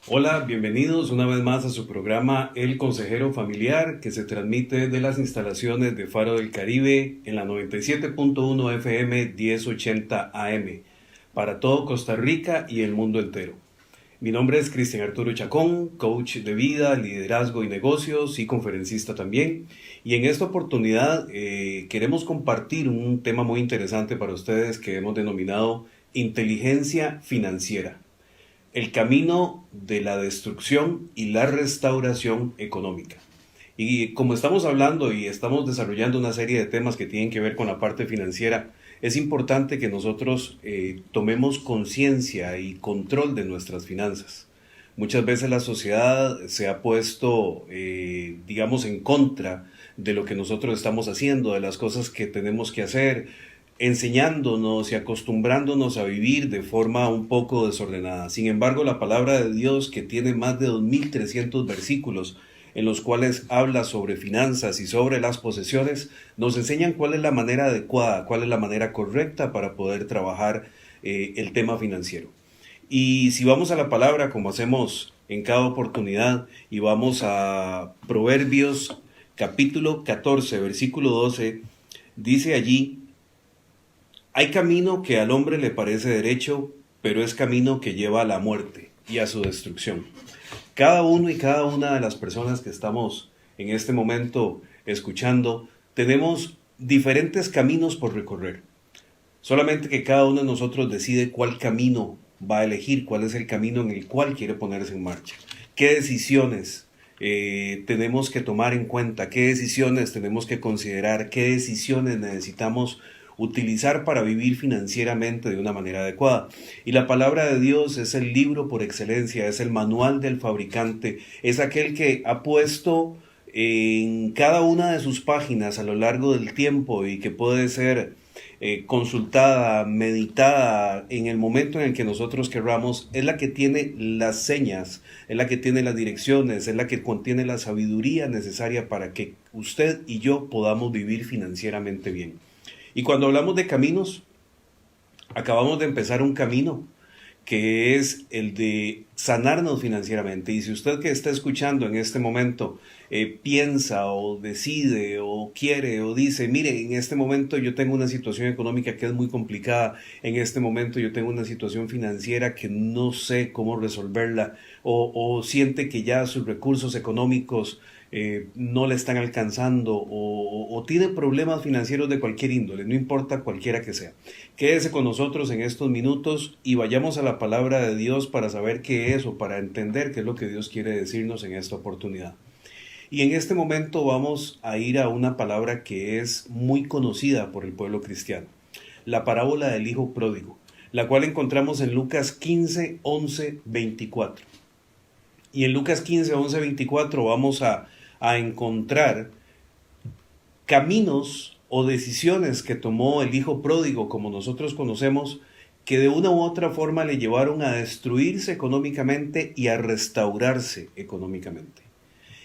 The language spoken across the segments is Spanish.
Hola, bienvenidos una vez más a su programa El Consejero Familiar, que se transmite de las instalaciones de Faro del Caribe en la 97.1 FM 1080 AM para todo Costa Rica y el mundo entero. Mi nombre es Cristian Arturo Chacón, coach de vida, liderazgo y negocios y conferencista también. Y en esta oportunidad queremos compartir un tema muy interesante para ustedes que hemos denominado inteligencia financiera. El camino de la destrucción y la restauración económica. Y como estamos hablando y estamos desarrollando una serie de temas que tienen que ver con la parte financiera, es importante que nosotros tomemos conciencia y control de nuestras finanzas. Muchas veces la sociedad se ha puesto, digamos, en contra de lo que nosotros estamos haciendo, de las cosas que tenemos que hacer, enseñándonos y acostumbrándonos a vivir de forma un poco desordenada. Sin embargo, la palabra de Dios, que tiene más de 2300 versículos en los cuales habla sobre finanzas y sobre las posesiones, nos enseñan cuál es la manera adecuada, cuál es la manera correcta para poder trabajar el tema financiero. Y si vamos a la palabra, como hacemos en cada oportunidad, y vamos a Proverbios capítulo 14, versículo 12, dice allí: hay camino que al hombre le parece derecho, pero es camino que lleva a la muerte y a su destrucción. Cada uno y cada una de las personas que estamos en este momento escuchando, tenemos diferentes caminos por recorrer. Solamente que cada uno de nosotros decide cuál camino va a elegir, cuál es el camino en el cual quiere ponerse en marcha. ¿Qué decisiones tenemos que tomar en cuenta? ¿Qué decisiones tenemos que considerar? ¿Qué decisiones necesitamos utilizar para vivir financieramente de una manera adecuada? Y la palabra de Dios es el libro por excelencia, es el manual del fabricante, es aquel que ha puesto en cada una de sus páginas a lo largo del tiempo y que puede ser consultada, meditada en el momento en el que nosotros querramos. Es la que tiene las señas, es la que tiene las direcciones, es la que contiene la sabiduría necesaria para que usted y yo podamos vivir financieramente bien. Y cuando hablamos de caminos, acabamos de empezar un camino que es el de sanarnos financieramente. Y si usted que está escuchando en este momento piensa o decide o quiere o dice: mire, en este momento yo tengo una situación económica que es muy complicada, en este momento yo tengo una situación financiera que no sé cómo resolverla, o siente que ya sus recursos económicos no le están alcanzando, o tiene problemas financieros de cualquier índole, no importa cualquiera que sea. Quédese con nosotros en estos minutos y vayamos a la palabra de Dios para saber qué es, o para entender qué es lo que Dios quiere decirnos en esta oportunidad. Y en este momento vamos a ir a una palabra que es muy conocida por el pueblo cristiano, la parábola del hijo pródigo, la cual encontramos en Lucas 15, 11, 24. Y en Lucas 15, 11, 24 vamos a encontrar caminos o decisiones que tomó el hijo pródigo, como nosotros conocemos, que de una u otra forma le llevaron a destruirse económicamente y a restaurarse económicamente.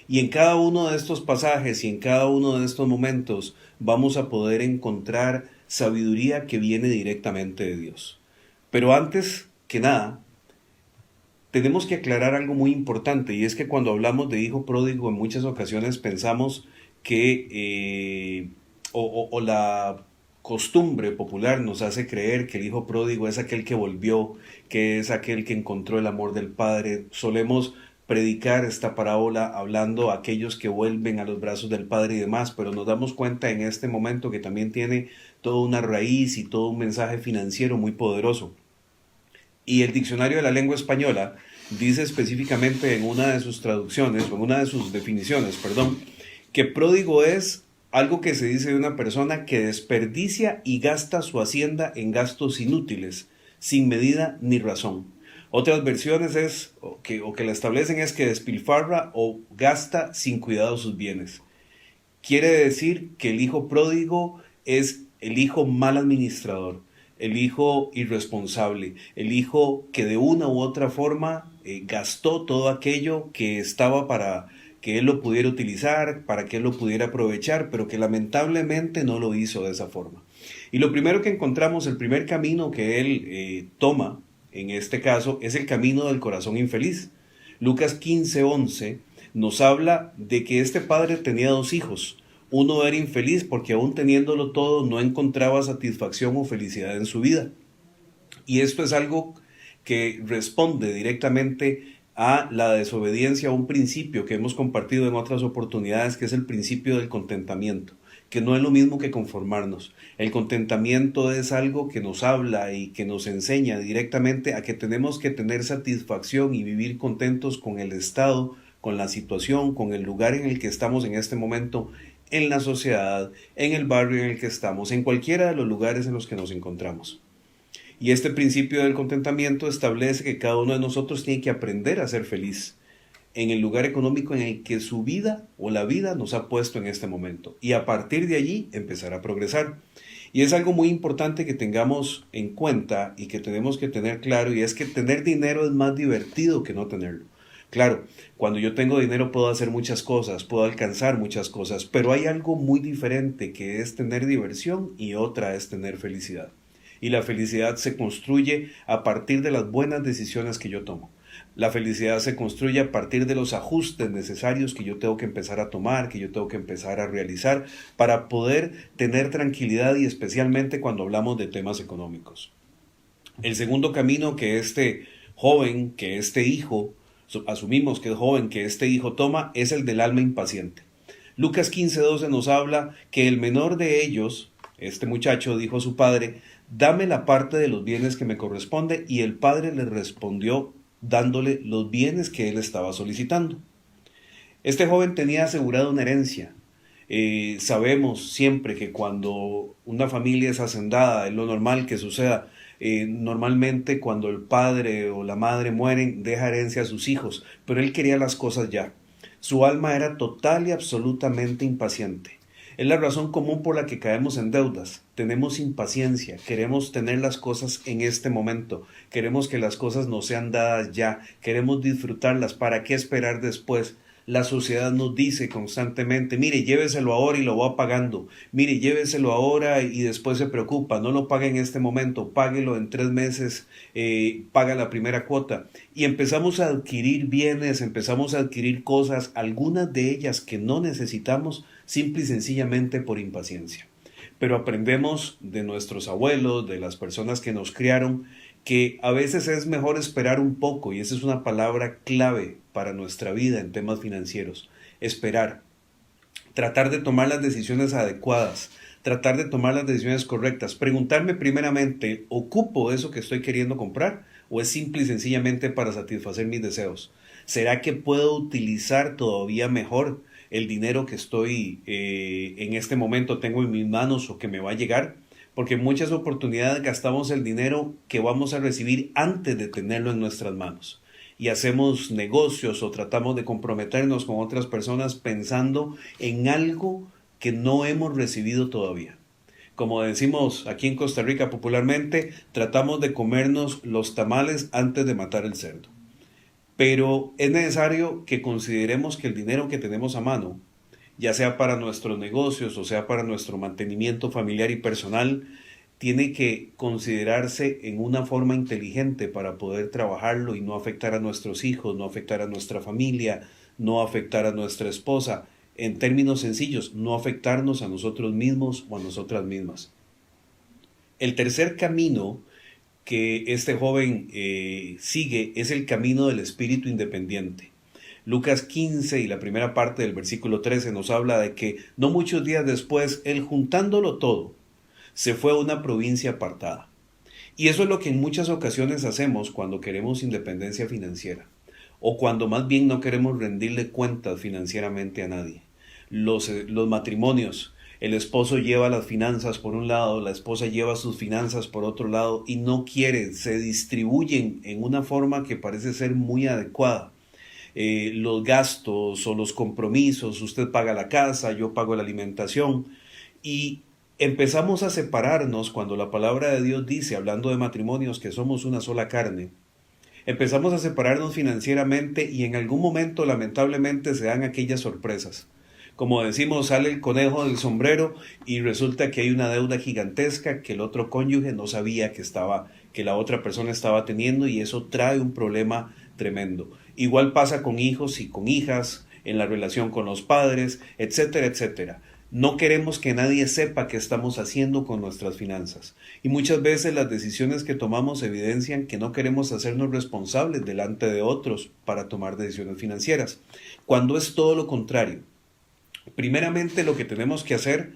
Y en cada uno de estos pasajes y en cada uno de estos momentos vamos a poder encontrar sabiduría que viene directamente de Dios. Pero antes que nada, tenemos que aclarar algo muy importante, y es que cuando hablamos de hijo pródigo en muchas ocasiones pensamos que o la costumbre popular nos hace creer que el hijo pródigo es aquel que volvió, que es aquel que encontró el amor del padre. Solemos predicar esta parábola hablando a aquellos que vuelven a los brazos del padre y demás, pero nos damos cuenta en este momento que también tiene toda una raíz y todo un mensaje financiero muy poderoso. Y el diccionario de la lengua española dice específicamente en una de sus traducciones, o en una de sus definiciones, perdón, que pródigo es algo que se dice de una persona que desperdicia y gasta su hacienda en gastos inútiles, sin medida ni razón. Otras versiones es, o que la establecen, es que despilfarra o gasta sin cuidado sus bienes. Quiere decir que el hijo pródigo es el hijo mal administrador, el hijo irresponsable, el hijo que de una u otra forma gastó todo aquello que estaba para que él lo pudiera utilizar, para que él lo pudiera aprovechar, pero que lamentablemente no lo hizo de esa forma. Y lo primero que encontramos, el primer camino que él toma, en este caso, es el camino del corazón infeliz. Lucas 15:11 nos habla de que este padre tenía 2 hijos. Uno era infeliz porque aún teniéndolo todo no encontraba satisfacción o felicidad en su vida. Y esto es algo que responde directamente a la desobediencia a un principio que hemos compartido en otras oportunidades, que es el principio del contentamiento, que no es lo mismo que conformarnos. El contentamiento es algo que nos habla y que nos enseña directamente a que tenemos que tener satisfacción y vivir contentos con el estado, con la situación, con el lugar en el que estamos en este momento, en la sociedad, en el barrio en el que estamos, en cualquiera de los lugares en los que nos encontramos. Y este principio del contentamiento establece que cada uno de nosotros tiene que aprender a ser feliz en el lugar económico en el que su vida o la vida nos ha puesto en este momento. Y a partir de allí empezar a progresar. Y es algo muy importante que tengamos en cuenta y que tenemos que tener claro, y es que tener dinero es más divertido que no tenerlo. Claro, cuando yo tengo dinero puedo hacer muchas cosas, puedo alcanzar muchas cosas, pero hay algo muy diferente que es tener diversión y otra es tener felicidad. Y la felicidad se construye a partir de las buenas decisiones que yo tomo. La felicidad se construye a partir de los ajustes necesarios que yo tengo que empezar a tomar, que yo tengo que empezar a realizar para poder tener tranquilidad, y especialmente cuando hablamos de temas económicos. El segundo camino que este joven, que este hijo, asumimos que es joven, que este hijo toma, es el del alma impaciente. Lucas 15:12 nos habla que el menor de ellos, este muchacho, dijo a su padre: dame la parte de los bienes que me corresponde, y el padre le respondió dándole los bienes que él estaba solicitando. Este joven tenía asegurada una herencia. Sabemos siempre que cuando una familia es hacendada, es lo normal que suceda. Normalmente cuando el padre o la madre mueren, deja herencia a sus hijos, pero él quería las cosas ya. Su alma era total y absolutamente impaciente. Es la razón común por la que caemos en deudas. Tenemos impaciencia, queremos tener las cosas en este momento, queremos que las cosas nos sean dadas ya, queremos disfrutarlas, ¿para qué esperar después? La sociedad nos dice constantemente: mire, lléveselo ahora y lo va pagando, mire, lléveselo ahora y después se preocupa, no lo pague en este momento, páguelo en 3 meses, paga la primera cuota. Y empezamos a adquirir bienes, empezamos a adquirir cosas, algunas de ellas que no necesitamos, simple y sencillamente por impaciencia. Pero aprendemos de nuestros abuelos, de las personas que nos criaron, que a veces es mejor esperar un poco, y esa es una palabra clave para nuestra vida en temas financieros. Esperar, tratar de tomar las decisiones adecuadas, tratar de tomar las decisiones correctas, preguntarme primeramente: ¿ocupo eso que estoy queriendo comprar o es simple y sencillamente para satisfacer mis deseos? ¿Será que puedo utilizar todavía mejor el dinero que estoy en este momento tengo en mis manos o que me va a llegar? Porque en muchas oportunidades gastamos el dinero que vamos a recibir antes de tenerlo en nuestras manos. Y hacemos negocios o tratamos de comprometernos con otras personas pensando en algo que no hemos recibido todavía. Como decimos aquí en Costa Rica popularmente, tratamos de comernos los tamales antes de matar el cerdo. Pero es necesario que consideremos que el dinero que tenemos a mano, ya sea para nuestros negocios o sea para nuestro mantenimiento familiar y personal, tiene que considerarse en una forma inteligente para poder trabajarlo y no afectar a nuestros hijos, no afectar a nuestra familia, no afectar a nuestra esposa. En términos sencillos, no afectarnos a nosotros mismos o a nosotras mismas. El tercer camino que este joven sigue es el camino del espíritu independiente. Lucas 15 y la primera parte del versículo 13 nos habla de que no muchos días después, él, juntándolo todo, se fue a una provincia apartada. Y eso es lo que en muchas ocasiones hacemos cuando queremos independencia financiera, o cuando más bien no queremos rendirle cuentas financieramente a nadie. Los matrimonios, el esposo lleva las finanzas por un lado, la esposa lleva sus finanzas por otro lado y no quieren, se distribuyen en una forma que parece ser muy adecuada. Los gastos o los compromisos, usted paga la casa, yo pago la alimentación, y empezamos a separarnos cuando la palabra de Dios dice, hablando de matrimonios, que somos una sola carne. Empezamos a separarnos financieramente y en algún momento lamentablemente se dan aquellas sorpresas. Como decimos, sale el conejo del sombrero y resulta que hay una deuda gigantesca que el otro cónyuge no sabía que la otra persona estaba teniendo, y eso trae un problema tremendo. Igual pasa con hijos y con hijas, en la relación con los padres, etcétera, etcétera. No queremos que nadie sepa qué estamos haciendo con nuestras finanzas. Y muchas veces las decisiones que tomamos evidencian que no queremos hacernos responsables delante de otros para tomar decisiones financieras, cuando es todo lo contrario. Primeramente, lo que tenemos que hacer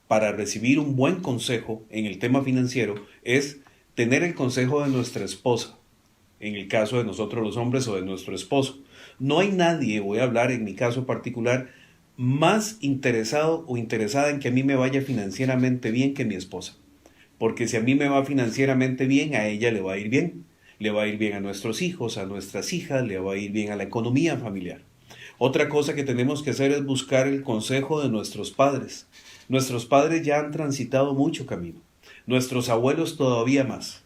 para recibir un buen consejo en el tema financiero es tener el consejo de nuestra esposa, en el caso de nosotros los hombres, o de nuestro esposo. No hay nadie, voy a hablar en mi caso particular, más interesado o interesada en que a mí me vaya financieramente bien que mi esposa. Porque si a mí me va financieramente bien, a ella le va a ir bien. Le va a ir bien a nuestros hijos, a nuestras hijas, le va a ir bien a la economía familiar. Otra cosa que tenemos que hacer es buscar el consejo de nuestros padres. Nuestros padres ya han transitado mucho camino, nuestros abuelos todavía más.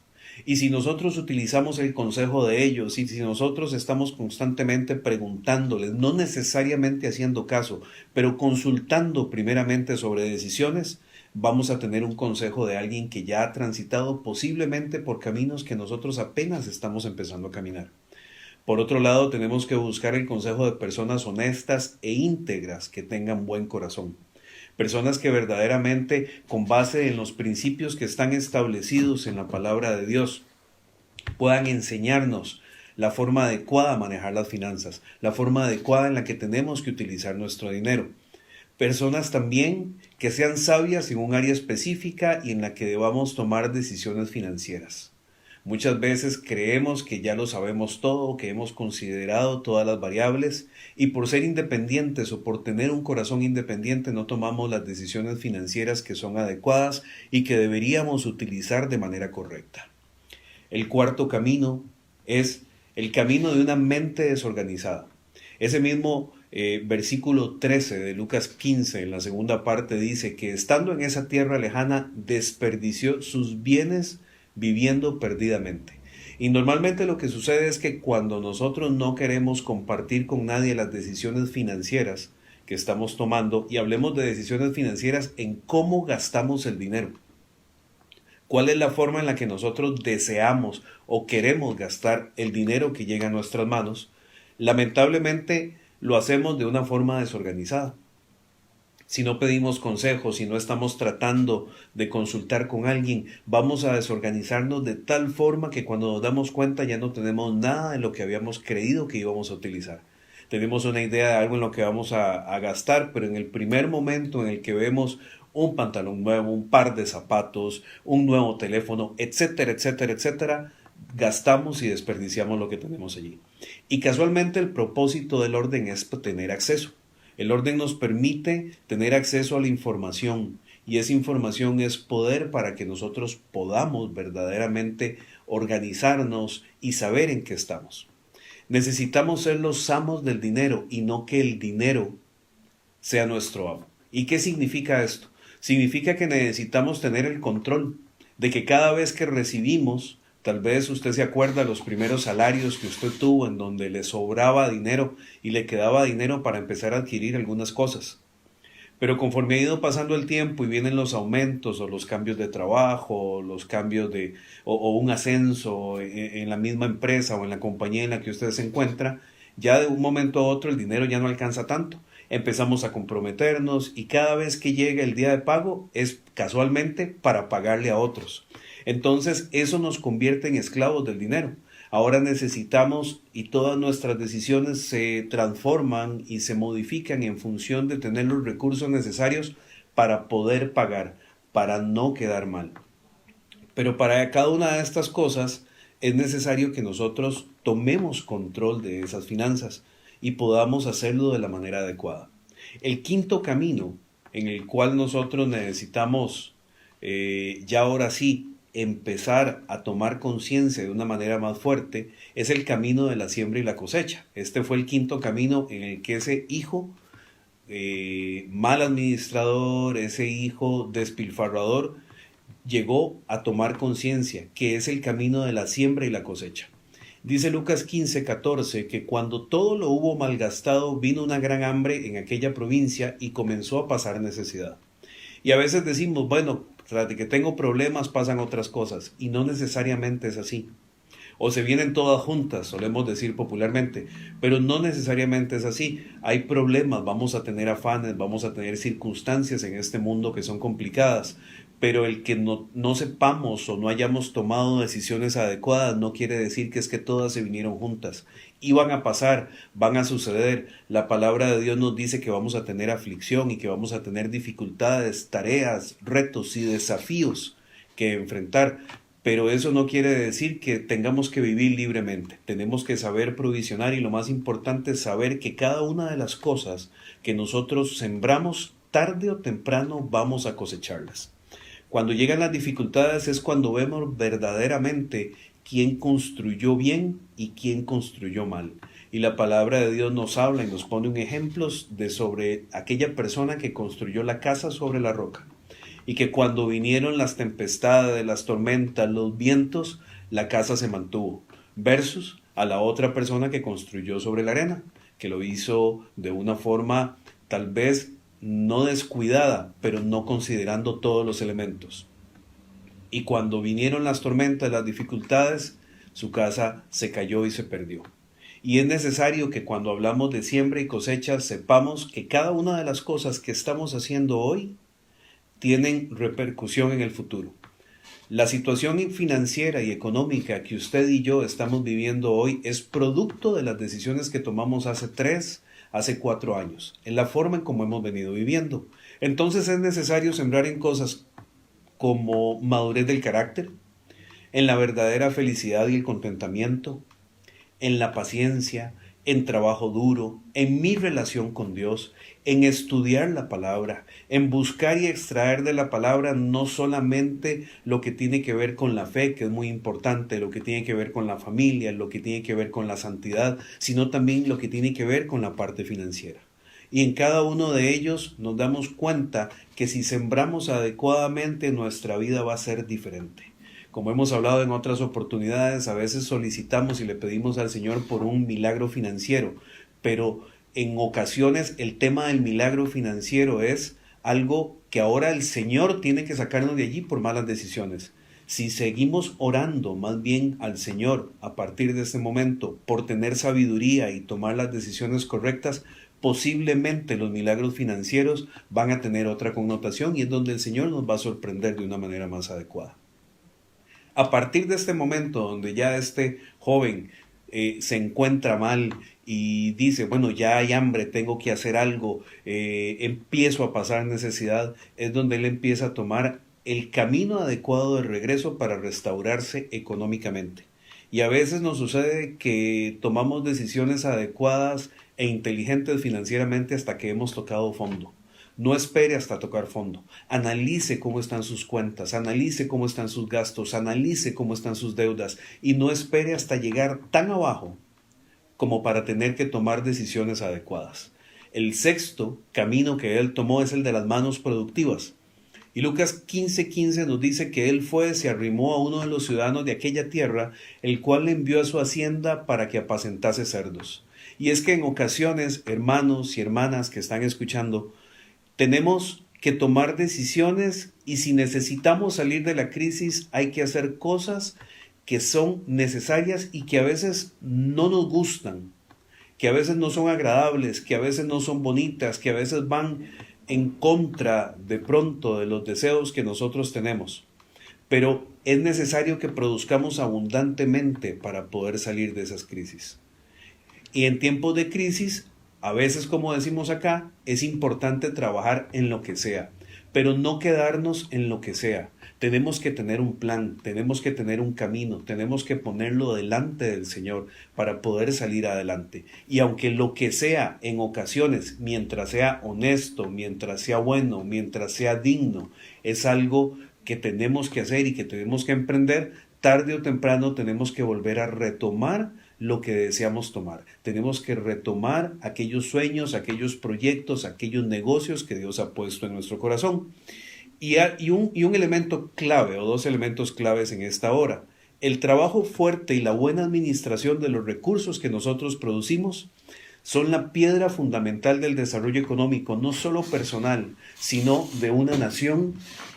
Y si nosotros utilizamos el consejo de ellos, y si nosotros estamos constantemente preguntándoles, no necesariamente haciendo caso, pero consultando primeramente sobre decisiones, vamos a tener un consejo de alguien que ya ha transitado posiblemente por caminos que nosotros apenas estamos empezando a caminar. Por otro lado, tenemos que buscar el consejo de personas honestas e íntegras que tengan buen corazón. Personas que verdaderamente, con base en los principios que están establecidos en la palabra de Dios, puedan enseñarnos la forma adecuada de manejar las finanzas, la forma adecuada en la que tenemos que utilizar nuestro dinero. Personas también que sean sabias en un área específica y en la que debamos tomar decisiones financieras. Muchas veces creemos que ya lo sabemos todo, que hemos considerado todas las variables, y por ser independientes o por tener un corazón independiente no tomamos las decisiones financieras que son adecuadas y que deberíamos utilizar de manera correcta. El cuarto camino es el camino de una mente desorganizada. Ese mismo versículo 13 de Lucas 15, en la segunda parte, dice que estando en esa tierra lejana desperdició sus bienes viviendo perdidamente. Y normalmente lo que sucede es que cuando nosotros no queremos compartir con nadie las decisiones financieras que estamos tomando, y hablemos de decisiones financieras en cómo gastamos el dinero, cuál es la forma en la que nosotros deseamos o queremos gastar el dinero que llega a nuestras manos, lamentablemente lo hacemos de una forma desorganizada. Si no pedimos consejos, si no estamos tratando de consultar con alguien, vamos a desorganizarnos de tal forma que cuando nos damos cuenta ya no tenemos nada de lo que habíamos creído que íbamos a utilizar. Tenemos una idea de algo en lo que vamos a gastar, pero en el primer momento en el que vemos un pantalón nuevo, un par de zapatos, un nuevo teléfono, etcétera, etcétera, etcétera, gastamos y desperdiciamos lo que tenemos allí. Y casualmente el propósito del orden es tener acceso. El orden nos permite tener acceso a la información, y esa información es poder para que nosotros podamos verdaderamente organizarnos y saber en qué estamos. Necesitamos ser los amos del dinero y no que el dinero sea nuestro amo. ¿Y qué significa esto? Significa que necesitamos tener el control de que cada vez que recibimos, tal vez usted se acuerda los primeros salarios que usted tuvo en donde le sobraba dinero y le quedaba dinero para empezar a adquirir algunas cosas. Pero conforme ha ido pasando el tiempo y vienen los aumentos o los cambios de trabajo, los cambios o un ascenso en la misma empresa o en la compañía en la que usted se encuentra, ya de un momento a otro el dinero ya no alcanza tanto. Empezamos a comprometernos y cada vez que llega el día de pago es casualmente para pagarle a otros. Entonces eso nos convierte en esclavos del dinero. Ahora necesitamos, y todas nuestras decisiones se transforman y se modifican en función de tener los recursos necesarios para poder pagar, para no quedar mal. Pero para cada una de estas cosas es necesario que nosotros tomemos control de esas finanzas y podamos hacerlo de la manera adecuada. El quinto camino en el cual nosotros necesitamos ya ahora sí empezar a tomar conciencia de una manera más fuerte es el camino de la siembra y la cosecha. Este fue el quinto camino en el que ese hijo mal administrador, ese hijo despilfarrador, llegó a tomar conciencia, que es el camino de la siembra y la cosecha. Dice Lucas 15:14 que cuando todo lo hubo malgastado, vino una gran hambre en aquella provincia y comenzó a pasar necesidad. Y a veces decimos, bueno, tras de que tengo problemas pasan otras cosas, y no necesariamente es así. o se vienen todas juntas, solemos decir popularmente, pero no necesariamente es así. Hay problemas, vamos a tener afanes, vamos a tener circunstancias en este mundo que son complicadas, pero el que no sepamos o no hayamos tomado decisiones adecuadas no quiere decir que es que todas se vinieron juntas. Y van a pasar, van a suceder. La palabra de Dios nos dice que vamos a tener aflicción y que vamos a tener dificultades, tareas, retos y desafíos que enfrentar. Pero eso no quiere decir que tengamos que vivir libremente. Tenemos que saber provisionar y lo más importante es saber que cada una de las cosas que nosotros sembramos, tarde o temprano vamos a cosecharlas. Cuando llegan las dificultades es cuando vemos verdaderamente quién construyó bien y quién construyó mal. Y la palabra de Dios nos habla y nos pone un ejemplo de sobre aquella persona que construyó la casa sobre la roca. Y que cuando vinieron las tempestades, las tormentas, los vientos, la casa se mantuvo. Versus a la otra persona que construyó sobre la arena, que lo hizo de una forma tal vez no descuidada, pero no considerando todos los elementos. Y cuando vinieron las tormentas, las dificultades, su casa se cayó y se perdió. Y es necesario que cuando hablamos de siembra y cosecha sepamos que cada una de las cosas que estamos haciendo hoy tienen repercusión en el futuro. La situación financiera y económica que usted y yo estamos viviendo hoy es producto de las decisiones que tomamos hace 4 años, en la forma en cómo hemos venido viviendo. Entonces es necesario sembrar en cosas como madurez del carácter, en la verdadera felicidad y el contentamiento, en la paciencia, en trabajo duro, en mi relación con Dios, en estudiar la palabra, en buscar y extraer de la palabra no solamente lo que tiene que ver con la fe, que es muy importante, lo que tiene que ver con la familia, lo que tiene que ver con la santidad, sino también lo que tiene que ver con la parte financiera. Y en cada uno de ellos nos damos cuenta que si sembramos adecuadamente nuestra vida va a ser diferente. Como hemos hablado en otras oportunidades, a veces solicitamos y le pedimos al Señor por un milagro financiero, pero en ocasiones el tema del milagro financiero es algo que ahora el Señor tiene que sacarnos de allí por malas decisiones. Si seguimos orando más bien al Señor a partir de este momento por tener sabiduría y tomar las decisiones correctas, posiblemente los milagros financieros van a tener otra connotación y es donde el Señor nos va a sorprender de una manera más adecuada. A partir de este momento donde ya este joven se encuentra mal y dice, bueno, ya hay hambre, tengo que hacer algo, empiezo a pasar necesidad, es donde él empieza a tomar el camino adecuado de regreso para restaurarse económicamente. Y a veces nos sucede que tomamos decisiones adecuadas e inteligentes financieramente hasta que hemos tocado fondo. No espere hasta tocar fondo. Analice cómo están sus cuentas, analice cómo están sus gastos, analice cómo están sus deudas y no espere hasta llegar tan abajo como para tener que tomar decisiones adecuadas. El sexto camino que él tomó es el de las manos productivas. Y Lucas 15:15 nos dice que él se arrimó a uno de los ciudadanos de aquella tierra, el cual le envió a su hacienda para que apacentase cerdos. Y es que en ocasiones, hermanos y hermanas que están escuchando, tenemos que tomar decisiones y si necesitamos salir de la crisis hay que hacer cosas que son necesarias y que a veces no nos gustan, que a veces no son agradables, que a veces no son bonitas, que a veces van en contra de pronto de los deseos que nosotros tenemos. Pero es necesario que produzcamos abundantemente para poder salir de esas crisis. Y en tiempos de crisis, a veces, como decimos acá, es importante trabajar en lo que sea, pero no quedarnos en lo que sea. Tenemos que tener un plan, tenemos que tener un camino, tenemos que ponerlo delante del Señor para poder salir adelante. Y aunque lo que sea en ocasiones, mientras sea honesto, mientras sea bueno, mientras sea digno, es algo que tenemos que hacer y que tenemos que emprender, tarde o temprano tenemos que volver a retomar lo que deseamos tomar. Tenemos que retomar aquellos sueños, aquellos proyectos, aquellos negocios que Dios ha puesto en nuestro corazón. Y un elemento clave o dos elementos claves en esta hora. El trabajo fuerte y la buena administración de los recursos que nosotros producimos son la piedra fundamental del desarrollo económico, no solo personal, sino de una nación,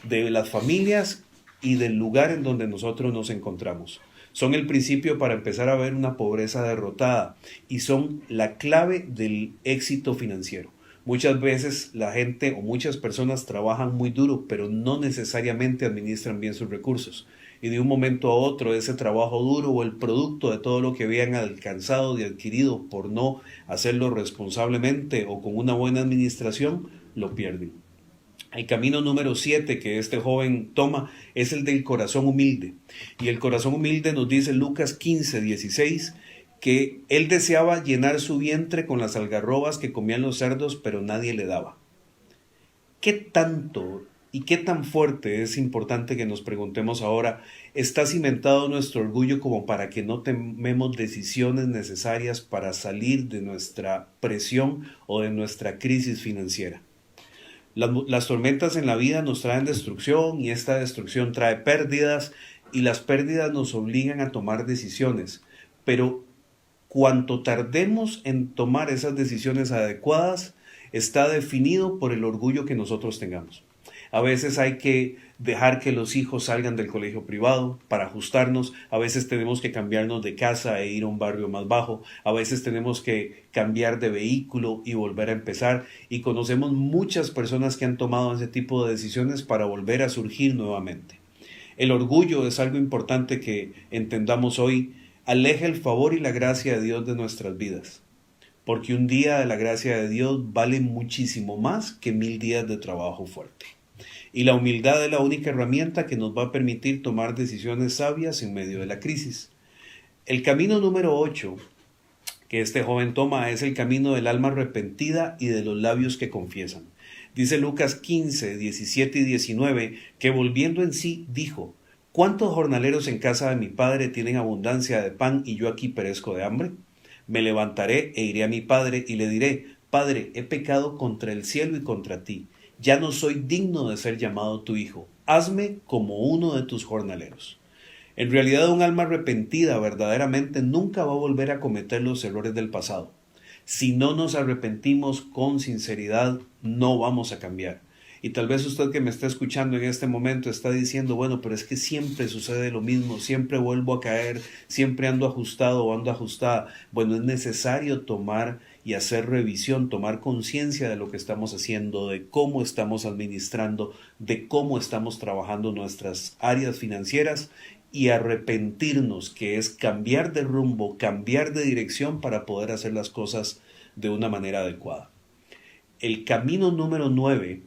de las familias y del lugar en donde nosotros nos encontramos. Son el principio para empezar a ver una pobreza derrotada y son la clave del éxito financiero. Muchas veces la gente o muchas personas trabajan muy duro, pero no necesariamente administran bien sus recursos. Y de un momento a otro ese trabajo duro o el producto de todo lo que habían alcanzado y adquirido por no hacerlo responsablemente o con una buena administración, lo pierden. El camino número 7 que este joven toma es el del corazón humilde. Y el corazón humilde nos dice Lucas 15:16 que él deseaba llenar su vientre con las algarrobas que comían los cerdos, pero nadie le daba. ¿Qué tanto y qué tan fuerte es importante que nos preguntemos ahora? ¿Está cimentado nuestro orgullo como para que no tomemos decisiones necesarias para salir de nuestra presión o de nuestra crisis financiera? Las tormentas en la vida nos traen destrucción y esta destrucción trae pérdidas y las pérdidas nos obligan a tomar decisiones. Pero cuanto tardemos en tomar esas decisiones adecuadas, está definido por el orgullo que nosotros tengamos. A veces hay que dejar que los hijos salgan del colegio privado para ajustarnos. A veces tenemos que cambiarnos de casa e ir a un barrio más bajo. A veces tenemos que cambiar de vehículo y volver a empezar. Y conocemos muchas personas que han tomado ese tipo de decisiones para volver a surgir nuevamente. El orgullo es algo importante que entendamos hoy. Aleja el favor y la gracia de Dios de nuestras vidas. Porque un día de la gracia de Dios vale muchísimo más que 1000 días de trabajo fuerte. Y la humildad es la única herramienta que nos va a permitir tomar decisiones sabias en medio de la crisis. El camino número 8 que este joven toma es el camino del alma arrepentida y de los labios que confiesan. Dice Lucas 15, 17 y 19 que volviendo en sí dijo: ¿cuántos jornaleros en casa de mi padre tienen abundancia de pan y yo aquí perezco de hambre? Me levantaré e iré a mi padre y le diré: Padre, he pecado contra el cielo y contra ti. Ya no soy digno de ser llamado tu hijo. Hazme como uno de tus jornaleros. En realidad, un alma arrepentida verdaderamente nunca va a volver a cometer los errores del pasado. Si no nos arrepentimos con sinceridad, no vamos a cambiar. Y tal vez usted que me está escuchando en este momento está diciendo: bueno, pero es que siempre sucede lo mismo, siempre vuelvo a caer, siempre ando ajustado o ando ajustada. Bueno, es necesario tomar y hacer revisión, tomar conciencia de lo que estamos haciendo, de cómo estamos administrando, de cómo estamos trabajando nuestras áreas financieras y arrepentirnos, que es cambiar de rumbo, cambiar de dirección para poder hacer las cosas de una manera adecuada. El camino número 9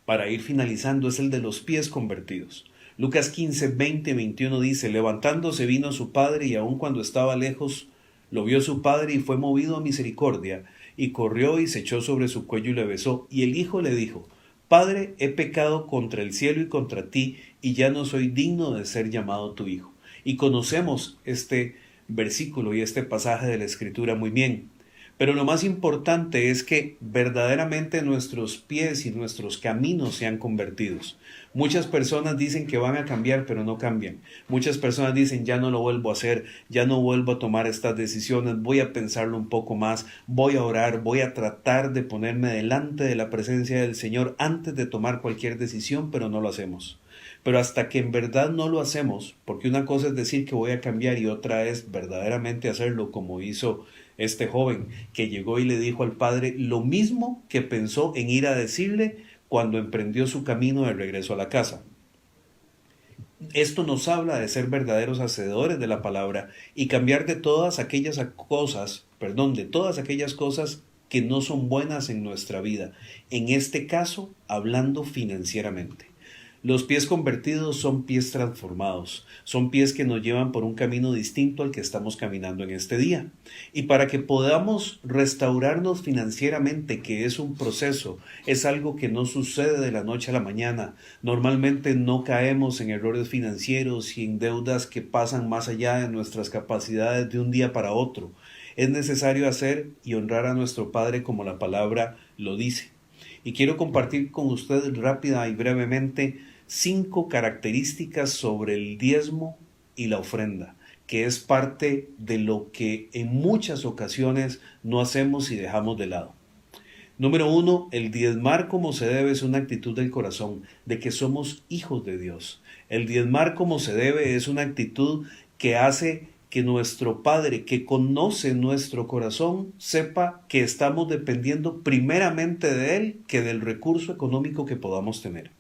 para ir finalizando es el de los pies convertidos. Lucas 15, 20, 21 dice: levantándose vino a su padre y aun cuando estaba lejos lo vio su padre y fue movido a misericordia y corrió y se echó sobre su cuello y le besó. Y el hijo le dijo: Padre, he pecado contra el cielo y contra ti y ya no soy digno de ser llamado tu hijo. Y conocemos este versículo y este pasaje de la Escritura muy bien. Pero lo más importante es que verdaderamente nuestros pies y nuestros caminos sean convertidos. Muchas personas dicen que van a cambiar, pero no cambian. Muchas personas dicen: ya no lo vuelvo a hacer, ya no vuelvo a tomar estas decisiones, voy a pensarlo un poco más, voy a orar, voy a tratar de ponerme delante de la presencia del Señor antes de tomar cualquier decisión, pero no lo hacemos. Pero hasta que en verdad no lo hacemos, porque una cosa es decir que voy a cambiar y otra es verdaderamente hacerlo, como hizo este joven que llegó y le dijo al padre lo mismo que pensó en ir a decirle cuando emprendió su camino de regreso a la casa. Esto nos habla de ser verdaderos hacedores de la palabra y cambiar de todas aquellas cosas que no son buenas en nuestra vida. En este caso, hablando financieramente. Los pies convertidos son pies transformados, son pies que nos llevan por un camino distinto al que estamos caminando en este día. Y para que podamos restaurarnos financieramente, que es un proceso, es algo que no sucede de la noche a la mañana. Normalmente no caemos en errores financieros y en deudas que pasan más allá de nuestras capacidades de un día para otro. Es necesario hacer y honrar a nuestro Padre como la palabra lo dice. Y quiero compartir con ustedes rápida y brevemente 5 características sobre el diezmo y la ofrenda, que es parte de lo que en muchas ocasiones no hacemos y dejamos de lado. Número 1, el diezmar como se debe es una actitud del corazón, de que somos hijos de Dios. El diezmar como se debe es una actitud que hace que nuestro Padre, que conoce nuestro corazón, sepa que estamos dependiendo primeramente de Él que del recurso económico que podamos tener.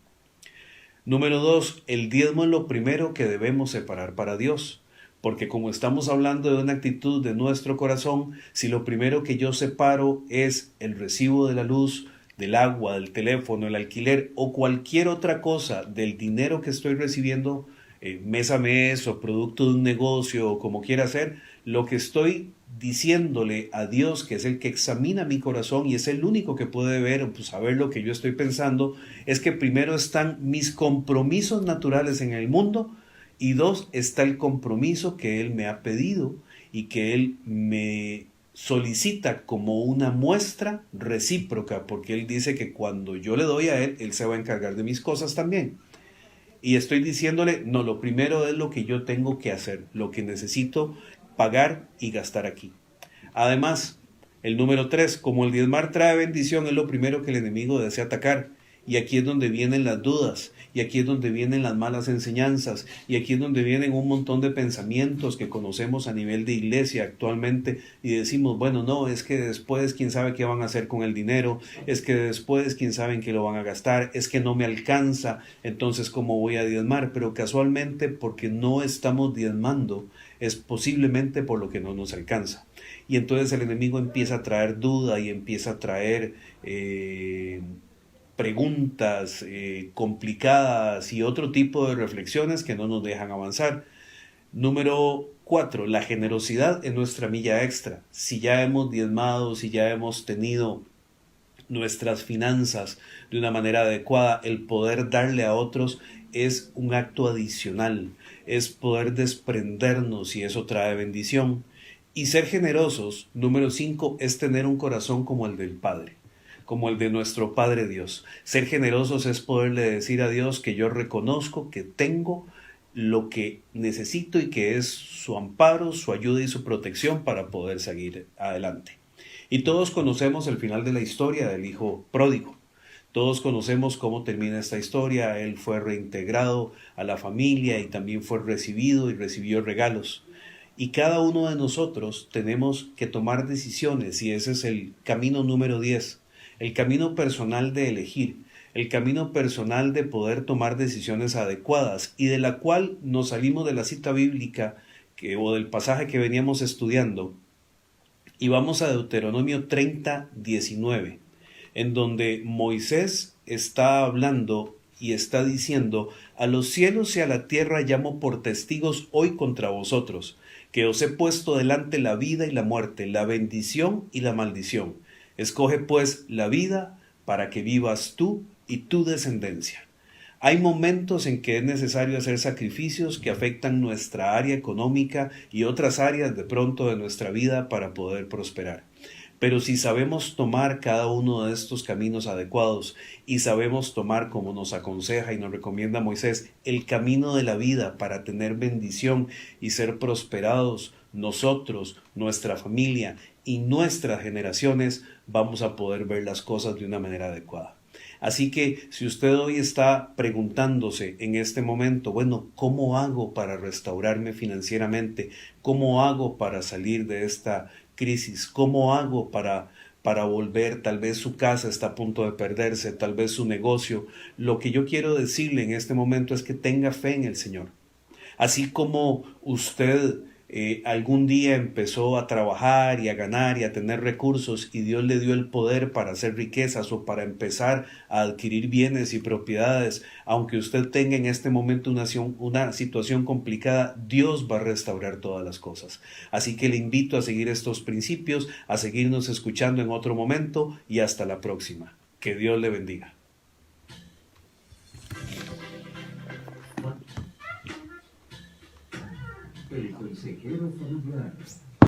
Número 2, el diezmo es lo primero que debemos separar para Dios. Porque como estamos hablando de una actitud de nuestro corazón, si lo primero que yo separo es el recibo de la luz, del agua, del teléfono, el alquiler o cualquier otra cosa del dinero que estoy recibiendo mes a mes o producto de un negocio o como quiera hacer, lo que estoy diciéndole a Dios, que es el que examina mi corazón y es el único que puede ver, pues, saber lo que yo estoy pensando, es que primero están mis compromisos naturales en el mundo y 2, está el compromiso que Él me ha pedido y que Él me solicita como una muestra recíproca, porque Él dice que cuando yo le doy a Él, Él se va a encargar de mis cosas también. Y estoy diciéndole, no, lo primero es lo que yo tengo que hacer, lo que necesito pagar y gastar aquí. Además, el número 3, como el diezmar trae bendición, es lo primero que el enemigo desea atacar. Y aquí es donde vienen las dudas, y aquí es donde vienen las malas enseñanzas, y aquí es donde vienen un montón de pensamientos que conocemos a nivel de iglesia actualmente, y decimos, bueno, no, es que después quién sabe qué van a hacer con el dinero, es que después quién sabe en qué lo van a gastar, es que no me alcanza, entonces ¿cómo voy a diezmar? Pero casualmente porque no estamos diezmando, es posiblemente por lo que no nos alcanza. Y entonces el enemigo empieza a traer duda y empieza a traer preguntas complicadas y otro tipo de reflexiones que no nos dejan avanzar. Número 4, la generosidad en nuestra milla extra. Si ya hemos diezmado, si ya hemos tenido nuestras finanzas de una manera adecuada, el poder darle a otros es un acto adicional, es poder desprendernos y eso trae bendición. Y ser generosos, número 5, es tener un corazón como el del Padre, como el de nuestro Padre Dios. Ser generosos es poderle decir a Dios que yo reconozco que tengo lo que necesito y que es su amparo, su ayuda y su protección para poder seguir adelante. Y todos conocemos el final de la historia del hijo pródigo. Todos conocemos cómo termina esta historia. Él fue reintegrado a la familia y también fue recibido y recibió regalos. Y cada uno de nosotros tenemos que tomar decisiones y ese es el camino número 10. El camino personal de elegir, el camino personal de poder tomar decisiones adecuadas y de la cual nos salimos de la cita bíblica o del pasaje que veníamos estudiando y vamos a Deuteronomio 30:19, en donde Moisés está hablando y está diciendo: a los cielos y a la tierra llamo por testigos hoy contra vosotros, que os he puesto delante la vida y la muerte, la bendición y la maldición. Escoge pues la vida para que vivas tú y tu descendencia. Hay momentos en que es necesario hacer sacrificios que afectan nuestra área económica y otras áreas de pronto de nuestra vida para poder prosperar. Pero si sabemos tomar cada uno de estos caminos adecuados y sabemos tomar, como nos aconseja y nos recomienda Moisés, el camino de la vida para tener bendición y ser prosperados nosotros, nuestra familia y nuestras generaciones, vamos a poder ver las cosas de una manera adecuada. Así que si usted hoy está preguntándose en este momento, bueno, ¿cómo hago para restaurarme financieramente? ¿Cómo hago para salir de esta crisis? ¿Cómo hago para volver? Tal vez su casa está a punto de perderse, tal vez su negocio. Lo que yo quiero decirle en este momento es que tenga fe en el Señor. Así como usted algún día empezó a trabajar y a ganar y a tener recursos y Dios le dio el poder para hacer riquezas o para empezar a adquirir bienes y propiedades, aunque usted tenga en este momento una situación complicada, Dios va a restaurar todas las cosas. Así que le invito a seguir estos principios, a seguirnos escuchando en otro momento y hasta la próxima. Que Dios le bendiga. El consejero familiar.